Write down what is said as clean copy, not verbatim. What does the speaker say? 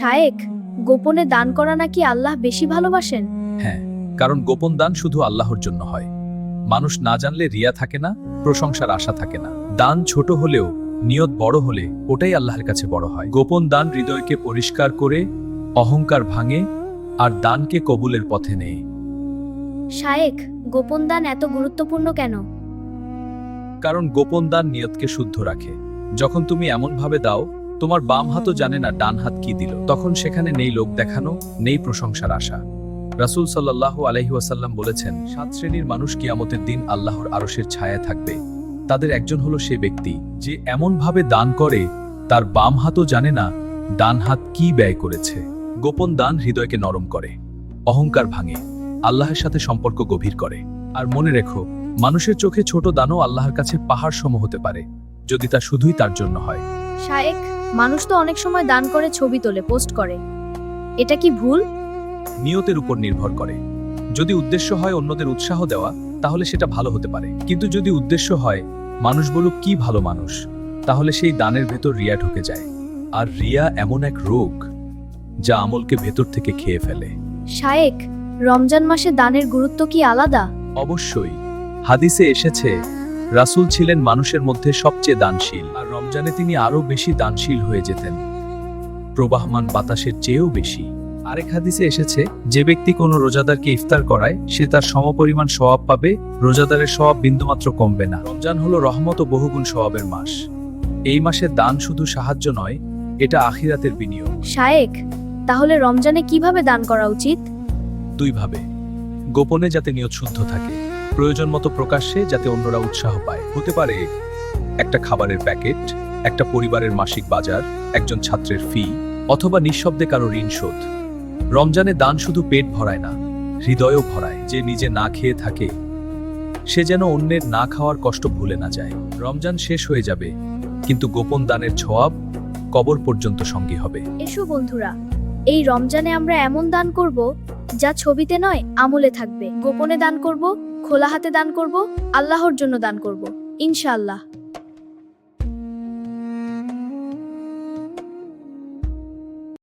শায়েখ, গোপনে দান করা নাকি আল্লাহ বেশি ভালোবাসেন? হ্যাঁ, কারণ গোপন দান শুধু আল্লাহর জন্য হয়। মানুষ না জানলে রিয়া থাকে না, প্রশংসার আশা থাকে না। দান ছোট হলেও নিয়ত বড় হলে ওটাই আল্লাহর কাছে বড় হয়। গোপন দান হৃদয়কে পরিষ্কার করে, অহংকার ভাঙে আর দানকে কবুলের পথে নেয়। শায়েখ, গোপন দান এত গুরুত্বপূর্ণ কেন? কারণ গোপন দান নিয়তকে শুদ্ধ রাখে। যখন তুমি এমনভাবে দাও তোমার বাম হাতও জানে না ডান হাত কি দিল, তখন সেখানে নেই লোক দেখানো, নেই প্রশংসার আশা। রাসূল সাল্লাল্লাহু আলাইহি ওয়াসাল্লাম বলেছেন, 7 শ্রেণীর মানুষ কিয়ামতের দিন আল্লাহর আরশের ছায়ায় থাকবে। তাদের একজন হলো সে ব্যক্তি যে এমনভাবে দান করে তার বাম হাতও জানে না ডান হাত কি ব্যয় করেছে। গোপন দান হৃদয়কে নরম করে, অহংকার ভাঙে, আল্লাহর সাথে সম্পর্ক গভীর করে। আর মনে রেখো, মানুষের চোখে ছোট দানও আল্লাহর কাছে পাহাড় সম হতে পারে, যদি তা শুধুই তার জন্য হয়। শায়েখ, মানুষ তো অনেক সময় দান করে ছবি তোলে, পোস্ট করে, এটা কি ভুল? নিয়তের উপর নির্ভর করে। যদি উদ্দেশ্য হয় অন্যদের উৎসাহ দেওয়া, তাহলে সেটা ভালো হতে পারে। কিন্তু যদি উদ্দেশ্য হয় মানুষ বলুক কি ভালো মানুষ, তাহলে সেই দানের ভেতর রিয়া ঢুকে যায়। আর রিয়া এমন এক রোগ যা আমলকে ভেতর থেকে খেয়ে ফেলে। শায়েখ, রমজান মাসে দানের গুরুত্ব কি আলাদা? অবশ্যই। হাদিসে এসেছে, রাসূল ছিলেন মানুষের মধ্যে সবচেয়ে দানশীল, আর রমজানে তিনি আরো বেশি দানশীল হয়ে যেতেন, প্রবাহমান বাতাসের চেয়েও বেশি। আরেক হাদিসে এসেছে, যে ব্যক্তি কোনো রোজাদারকে ইফতার করায় সে তার সমপরিমাণ সওয়াব পাবে, রোজাদারের সওয়াব বিন্দুমাত্র কমবে না। রমজান হলো রহমত ও বহুগুণ সওয়াবের মাস। এই মাসে দান শুধু সাহায্য নয়, এটা আখিরাতের বিনিয়োগ। শায়েখ, তাহলে রমজানে কিভাবে দান করা উচিত? 2 ভাবে। গোপনে যাতে নিয়ত শুদ্ধ থাকে, প্রয়োজন মতো প্রকাশ্যে যাতে অন্যরা উৎসাহ পায়। হতে পারে একটা খাবারের প্যাকেট, একটা পরিবারের মাসিক বাজার, একজন ছাত্রের ফি, অথবা নিঃশব্দে কারো ঋণ শোধ। রমজানে দান শুধু পেট ভরায় না, হৃদয়ও ভরায়। যে নিজে না খেয়ে থাকে সে যেন অন্যের না খাওয়ার কষ্ট ভুলে না যায়। রমজান শেষ হয়ে যাবে, কিন্তু গোপন দানের ছোঁয়াব কবর পর্যন্ত সঙ্গী হবে। এসো বন্ধুরা, এই রমজানে আমরা এমন দান করব যা ছবিতে নয়, আমলে থাকবে। গোপনে দান করব, খোলা হাতে দান করব, আল্লাহর জন্য দান করব, ইনশাআল্লাহ।